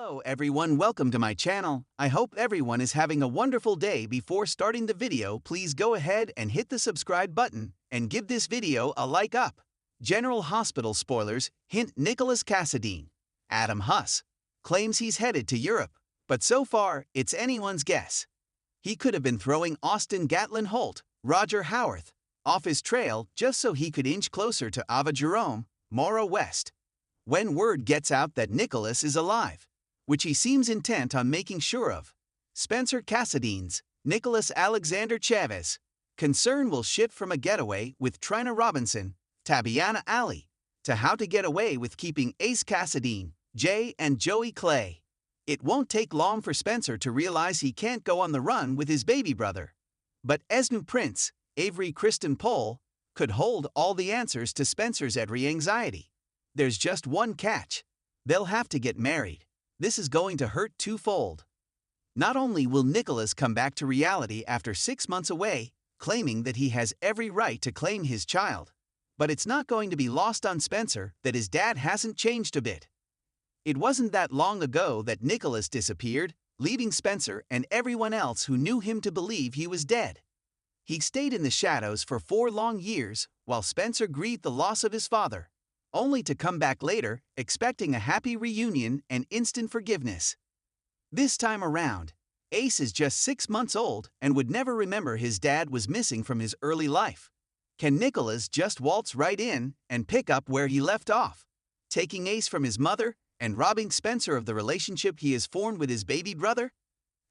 Hello everyone, welcome to my channel. I hope everyone is having a wonderful day. Before starting the video, please go ahead and hit the subscribe button and give this video a like up. General Hospital spoilers hint Nikolas Cassadine. Adam Huss claims he's headed to Europe, but so far it's anyone's guess. He could have been throwing Austin Gatlin Holt, Roger Howarth, off his trail just so he could inch closer to Ava Jerome, Maura West. When word gets out that Nikolas is alive, which he seems intent on making sure of, Spencer Cassadine's Nicholas Alexander Chavez concern will shift from a getaway with Trina Robinson, Tabiana Ali, to how to get away with keeping Ace Cassadine, Jay and Joey Clay. It won't take long for Spencer to realize he can't go on the run with his baby brother. But Esme Prince, Avery Kristen Pohl, could hold all the answers to Spencer's every anxiety. There's just one catch. They'll have to get married. This is going to hurt twofold. Not only will Nikolas come back to reality after 6 months away, claiming that he has every right to claim his child, but it's not going to be lost on Spencer that his dad hasn't changed a bit. It wasn't that long ago that Nikolas disappeared, leaving Spencer and everyone else who knew him to believe he was dead. He stayed in the shadows for 4 long years while Spencer grieved the loss of his father, only to come back later, expecting a happy reunion and instant forgiveness. This time around, Ace is just 6 months old and would never remember his dad was missing from his early life. Can Nikolas just waltz right in and pick up where he left off, taking Ace from his mother and robbing Spencer of the relationship he has formed with his baby brother?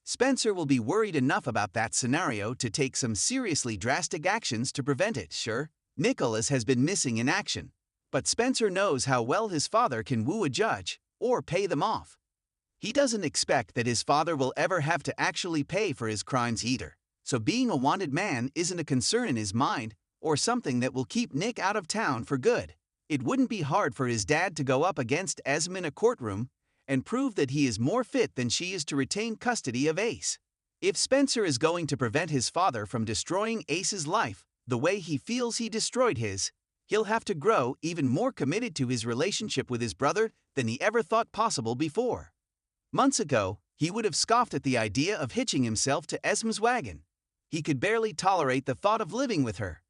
Spencer will be worried enough about that scenario to take some seriously drastic actions to prevent it. Sure, Nikolas has been missing in action, but Spencer knows how well his father can woo a judge or pay them off. He doesn't expect that his father will ever have to actually pay for his crimes either, so being a wanted man isn't a concern in his mind or something that will keep Nick out of town for good. It wouldn't be hard for his dad to go up against Esme in a courtroom and prove that he is more fit than she is to retain custody of Ace. If Spencer is going to prevent his father from destroying Ace's life the way he feels he destroyed his, he'll have to grow even more committed to his relationship with his brother than he ever thought possible before. Months ago, he would have scoffed at the idea of hitching himself to Esme's wagon. He could barely tolerate the thought of living with her.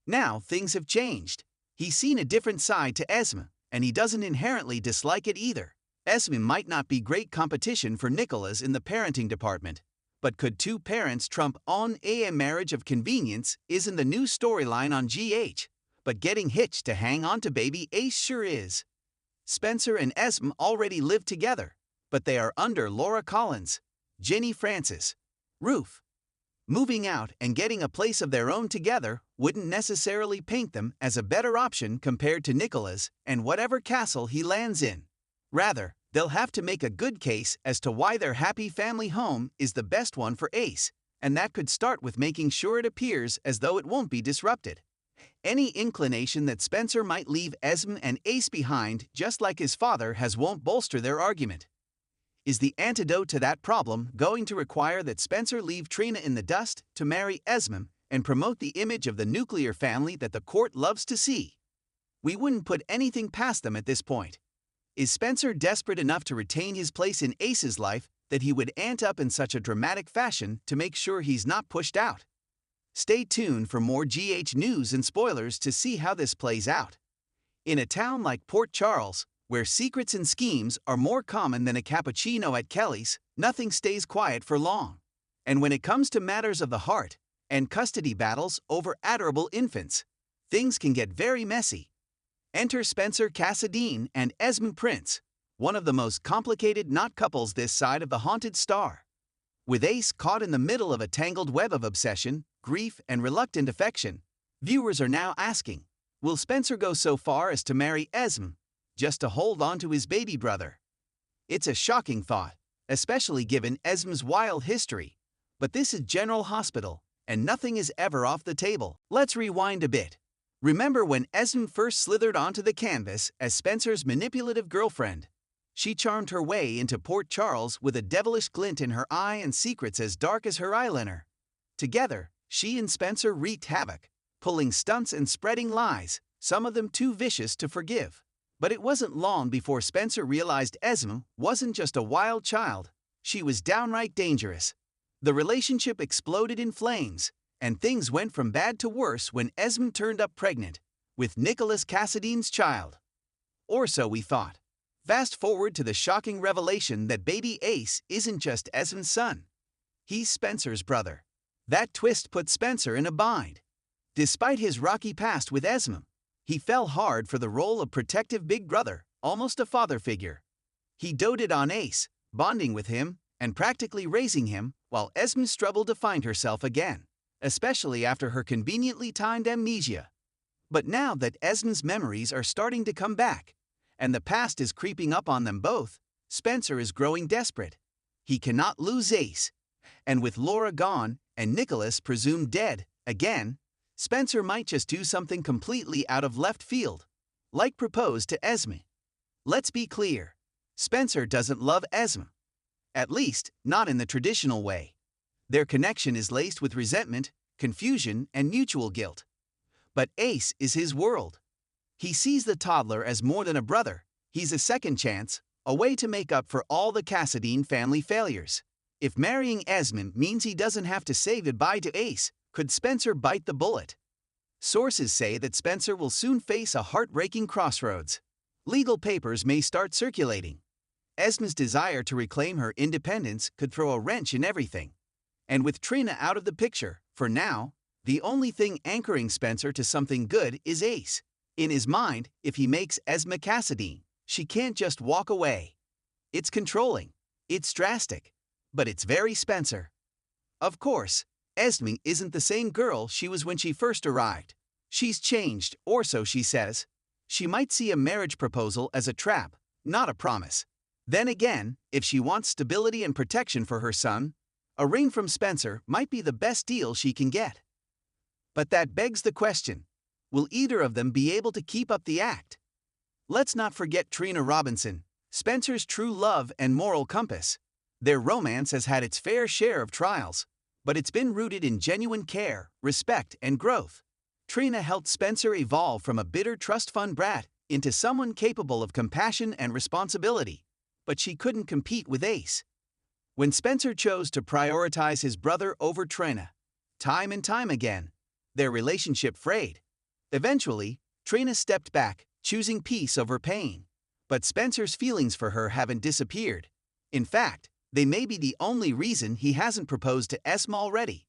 Now things have changed. He's seen a different side to Esme, and he doesn't inherently dislike it either. Esme might not be great competition for Nikolas in the parenting department, but could two parents trump on a marriage of convenience isn't the new storyline on GH. But getting hitched to hang on to baby Ace sure is. Spencer and Esme already live together, but they are under Laura Collins, Ginny Francis, roof. Moving out and getting a place of their own together wouldn't necessarily paint them as a better option compared to Nikolas and whatever castle he lands in. Rather, they'll have to make a good case as to why their happy family home is the best one for Ace, and that could start with making sure it appears as though it won't be disrupted. Any inclination that Spencer might leave Esme and Ace behind just like his father has won't bolster their argument. Is the antidote to that problem going to require that Spencer leave Trina in the dust to marry Esme and promote the image of the nuclear family that the court loves to see? We wouldn't put anything past them at this point. Is Spencer desperate enough to retain his place in Ace's life that he would ant up in such a dramatic fashion to make sure he's not pushed out? Stay tuned for more GH news and spoilers to see how this plays out. In a town like Port Charles, where secrets and schemes are more common than a cappuccino at Kelly's, nothing stays quiet for long. And when it comes to matters of the heart and custody battles over adorable infants, things can get very messy. Enter Spencer Cassadine and Esme Prince, one of the most complicated knot couples this side of the haunted star. With Ace caught in the middle of a tangled web of obsession, grief, and reluctant affection, viewers are now asking, will Spencer go so far as to marry Esme just to hold on to his baby brother? It's a shocking thought, especially given Esme's wild history, but this is General Hospital, and nothing is ever off the table. Let's rewind a bit. Remember when Esme first slithered onto the canvas as Spencer's manipulative girlfriend? She charmed her way into Port Charles with a devilish glint in her eye and secrets as dark as her eyeliner. Together, she and Spencer wreaked havoc, pulling stunts and spreading lies, some of them too vicious to forgive. But it wasn't long before Spencer realized Esme wasn't just a wild child, she was downright dangerous. The relationship exploded in flames, and things went from bad to worse when Esme turned up pregnant with Nikolas Cassadine's child. Or so we thought. Fast forward to the shocking revelation that baby Ace isn't just Esme's son. He's Spencer's brother. That twist put Spencer in a bind. Despite his rocky past with Esme, he fell hard for the role of protective big brother, almost a father figure. He doted on Ace, bonding with him and practically raising him, while Esme struggled to find herself again, especially after her conveniently timed amnesia. But now that Esme's memories are starting to come back, and the past is creeping up on them both, Spencer is growing desperate. He cannot lose Ace. And with Laura gone and Nikolas presumed dead again, Spencer might just do something completely out of left field, like propose to Esme. Let's be clear, Spencer doesn't love Esme. At least, not in the traditional way. Their connection is laced with resentment, confusion, and mutual guilt. But Ace is his world. He sees the toddler as more than a brother. He's a second chance, a way to make up for all the Cassadine family failures. If marrying Esme means he doesn't have to say goodbye to Ace, could Spencer bite the bullet? Sources say that Spencer will soon face a heartbreaking crossroads. Legal papers may start circulating. Esme's desire to reclaim her independence could throw a wrench in everything. And with Trina out of the picture, for now, the only thing anchoring Spencer to something good is Ace. In his mind, if he makes Esme Cassadine, she can't just walk away. It's controlling, it's drastic, but it's very Spencer. Of course, Esme isn't the same girl she was when she first arrived. She's changed, or so she says. She might see a marriage proposal as a trap, not a promise. Then again, if she wants stability and protection for her son, a ring from Spencer might be the best deal she can get. But that begs the question, will either of them be able to keep up the act? Let's not forget Trina Robinson, Spencer's true love and moral compass. Their romance has had its fair share of trials, but it's been rooted in genuine care, respect, and growth. Trina helped Spencer evolve from a bitter trust fund brat into someone capable of compassion and responsibility, but she couldn't compete with Ace. When Spencer chose to prioritize his brother over Trina, time and time again, their relationship frayed. Eventually, Trina stepped back, choosing peace over pain. But Spencer's feelings for her haven't disappeared. In fact, they may be the only reason he hasn't proposed to Esme already.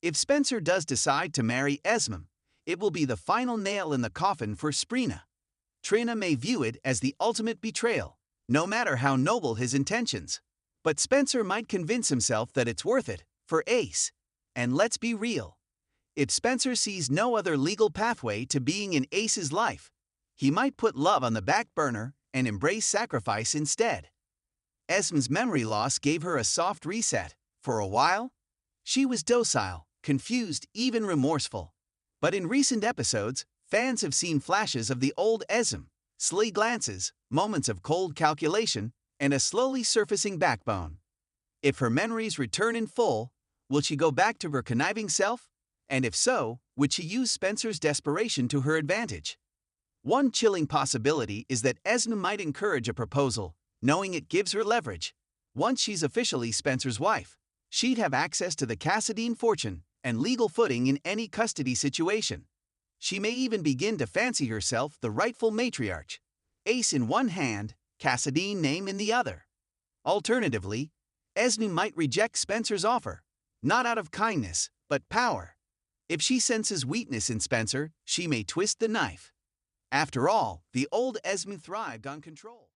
If Spencer does decide to marry Esme, it will be the final nail in the coffin for Trina. Trina may view it as the ultimate betrayal, no matter how noble his intentions. But Spencer might convince himself that it's worth it, for Ace. And let's be real. If Spencer sees no other legal pathway to being in Ace's life, he might put love on the back burner and embrace sacrifice instead. Esme's memory loss gave her a soft reset. For a while, she was docile, confused, even remorseful. But in recent episodes, fans have seen flashes of the old Esme, sly glances, moments of cold calculation, and a slowly surfacing backbone. If her memories return in full, will she go back to her conniving self? And if so, would she use Spencer's desperation to her advantage? One chilling possibility is that Esme might encourage a proposal, knowing it gives her leverage. Once she's officially Spencer's wife, she'd have access to the Cassadine fortune and legal footing in any custody situation. She may even begin to fancy herself the rightful matriarch. Ace in one hand, Cassadine name in the other. Alternatively, Esme might reject Spencer's offer, not out of kindness, but power. If she senses weakness in Spencer, she may twist the knife. After all, the old Esme thrived on control.